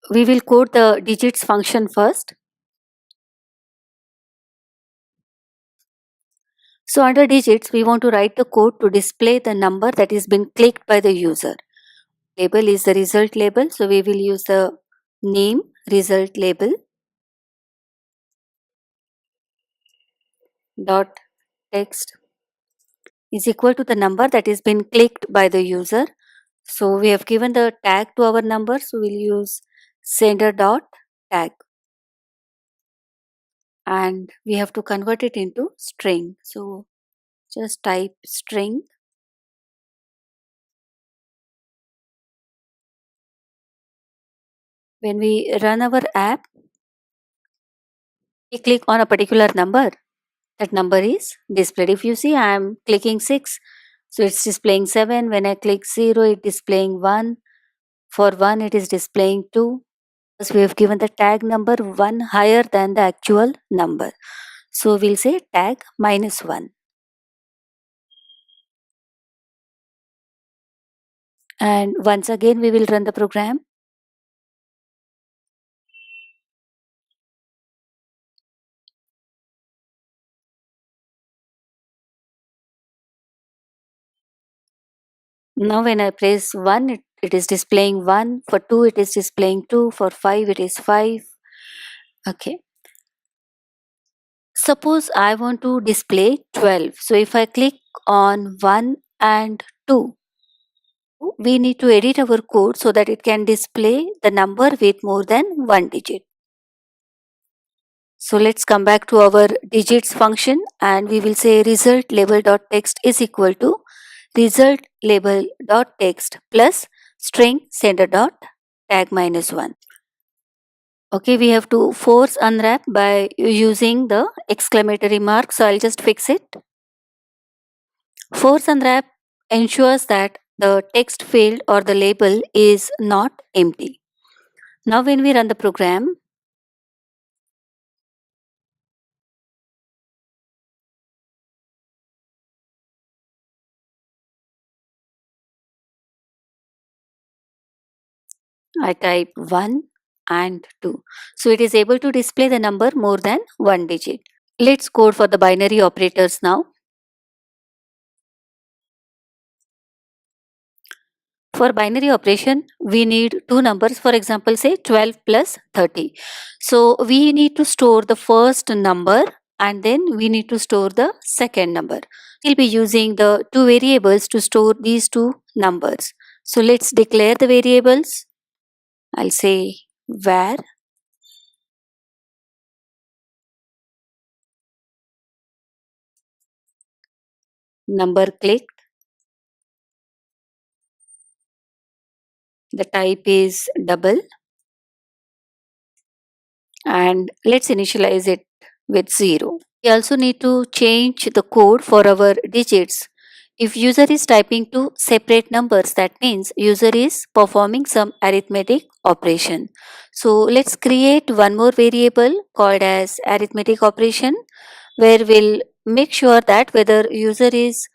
we will code the digits function first. So under digits, we want to write the code to display the number that is been clicked by the user. Label is the result label, so we will use the name result label dot text is equal to the number that is been clicked by the user. So we have given the tag to our number, so we'll use sender dot tag, and we have to convert it into string. So just type string. When we run our app, we click on a particular number, that number is displayed. If you see, I am clicking 6, so it's displaying 7. When I click 0, it's displaying 1. For 1, it is displaying 2. Because we have given the tag number 1 higher than the actual number. So we'll say tag -1. And once again, we will run the program. Now when I press 1, it is displaying 1. For 2, it is displaying 2. For 5, it is 5. Okay. Suppose I want to display 12. So if I click on 1 and 2, we need to edit our code so that it can display the number with more than one digit. So let's come back to our digits function, and we will say result label.text is equal to result label.text plus string sender dot tag -1. Okay, we have to force unwrap by using the exclamatory mark. So I'll just fix it. Force unwrap ensures that the text field or the label is not empty. Now when we run the program, I type 1 and 2. So it is able to display the number more than one digit. Let's code for the binary operators now. For binary operation, we need two numbers. For example, say 12 plus 30. So we need to store the first number and then we need to store the second number. We'll be using the two variables to store these two numbers. So let's declare the variables. I'll say var number clicked. The type is double, and let's initialize it with 0. We also need to change the code for our digits. If user is typing two separate numbers, that means user is performing some arithmetic operation. So let's create one more variable called as arithmetic operation, where we'll make sure that whether user is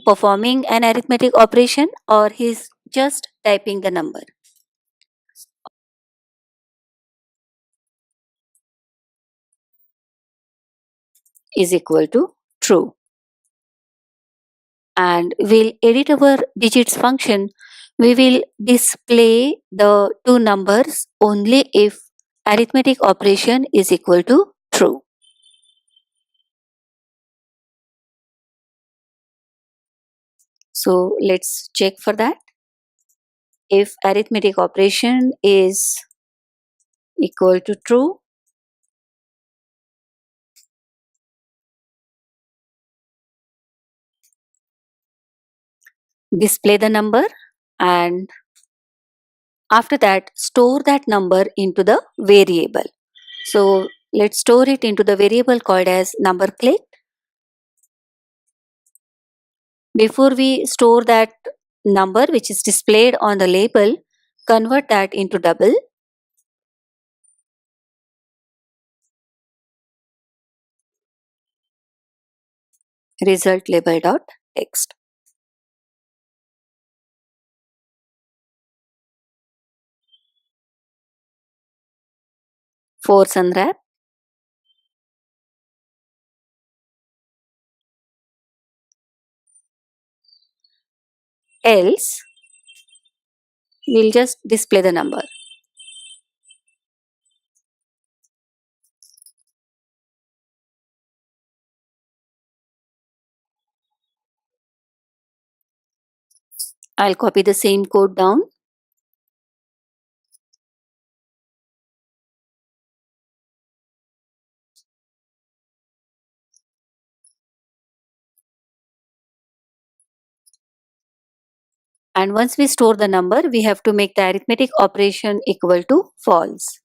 performing an arithmetic operation or he's just typing the number. Is equal to true. And we'll edit our digits function. We will display the two numbers only if arithmetic operation is equal to true. So let's check for that. If arithmetic operation is equal to true, display the number, and after that store that number into the variable. So let's store it into the variable called as number clicked. Before we store that number which is displayed on the label, convert that into double. Result label dot text. Force unwrap. Else, we'll just display the number. I'll copy the same code down. And once we store the number, we have to make the arithmetic operation equal to false.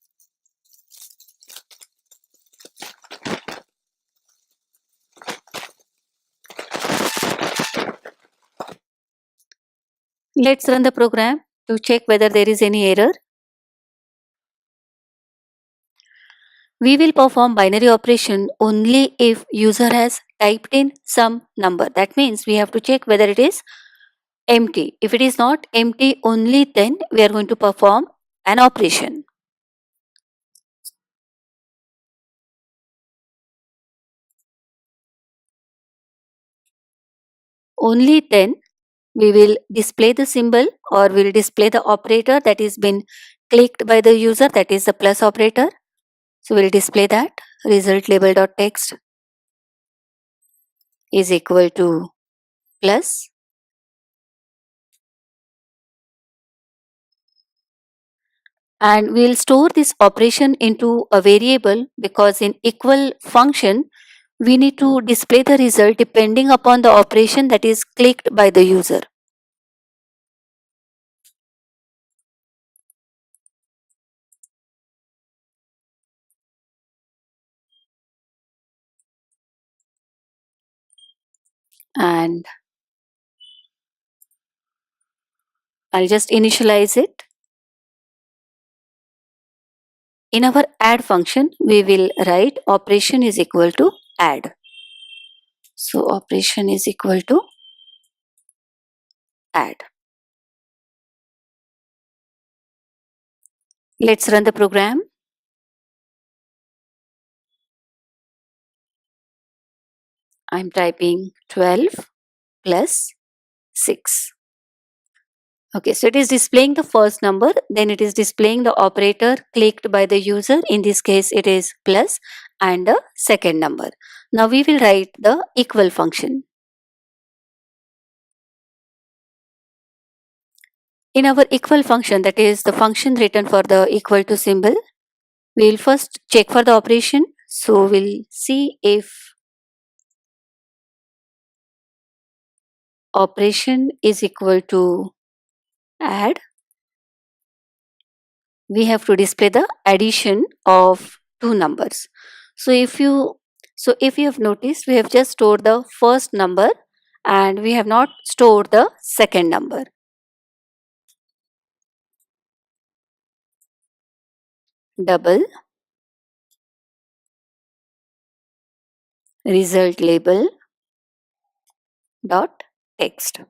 Let's run the program to check whether there is any error. We will perform binary operation only if user has typed in some number. That means we have to check whether it is empty. If it is not empty, only then we are going to perform an operation. Only then we will display the symbol or will display the operator that is been clicked by the user, that is the plus operator. So we'll display that result label.text is equal to plus, and we'll store this operation into a variable because in equal function we need to display the result depending upon the operation that is clicked by the user. And I'll just initialize it. In our add function, we will write operation is equal to add. So operation is equal to add. Let's run the program. I'm typing 12 plus 6. Okay, so it is displaying the first number, then it is displaying the operator clicked by the user. In this case, it is plus and the second number. Now we will write the equal function. In our equal function, that is the function written for the equal to symbol, we will first check for the operation. So we'll see if operation is equal to add. We have to display the addition of two numbers. So if you have noticed, we have just stored the first number and we have not stored the second number. Double result label dot text.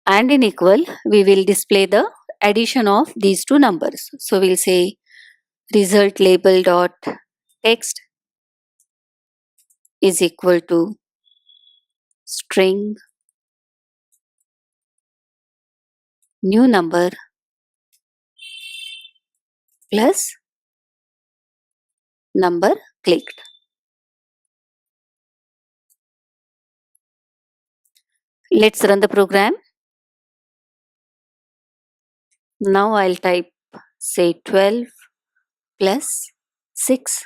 And in equal, we will display the addition of these two numbers. So we'll say result label dot text is equal to string new number plus number clicked. Let's run the program. Now I'll type say 12 plus 6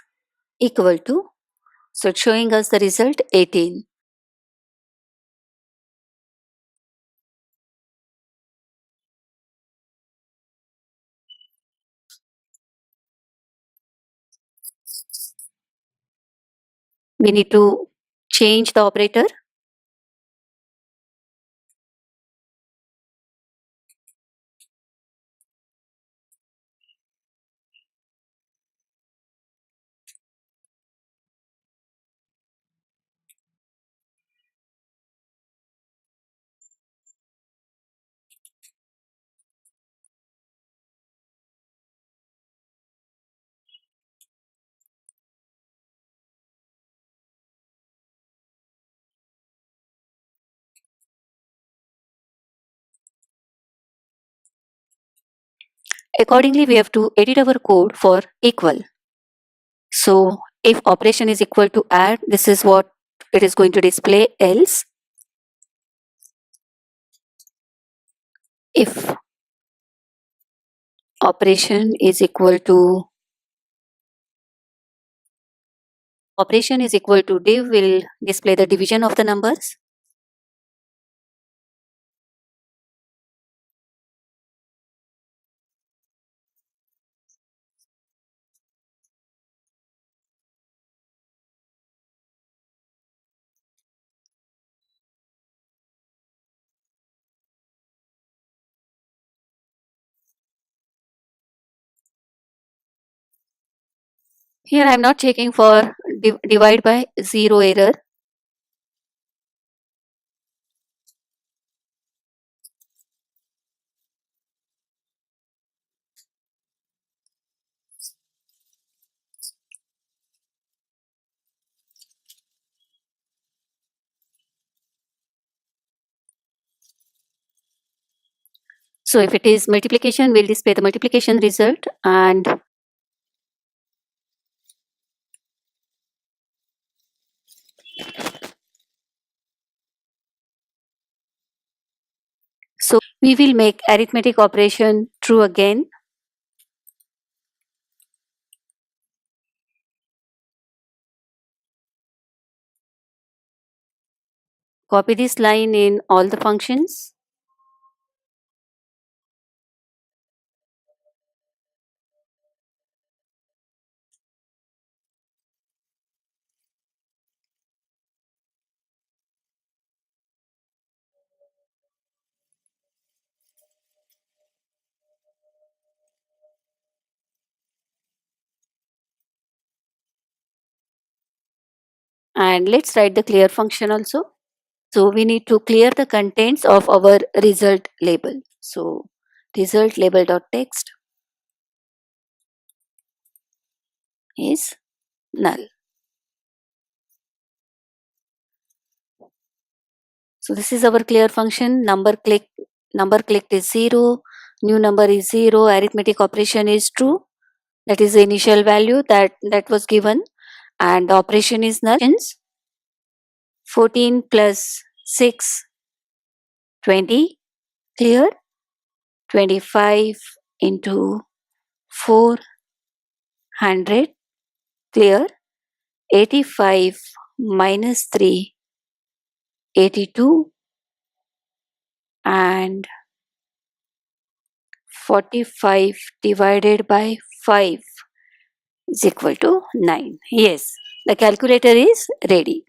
equal to, so it's showing us the result 18. We need to change the operator. Accordingly, we have to edit our code for equal. So if operation is equal to add, this is what it is going to display. Else, if operation is equal to div, will display the division of the numbers. Here I am not checking for divide by 0 error. So if it is multiplication, we'll display the multiplication result, and so we will make arithmetic operation true again. Copy this line in all the functions. And let's write the clear function also. So we need to clear the contents of our result label. So result label dot text is null. So this is our clear function. Number clicked is 0, new number is 0, arithmetic operation is true. That is the initial value that was given, and the operation is null. 14 plus 6, 20, clear. 25 into 400, clear. 85 minus 3, 82, and 45 divided by 5 is equal to 9. Yes, the calculator is ready.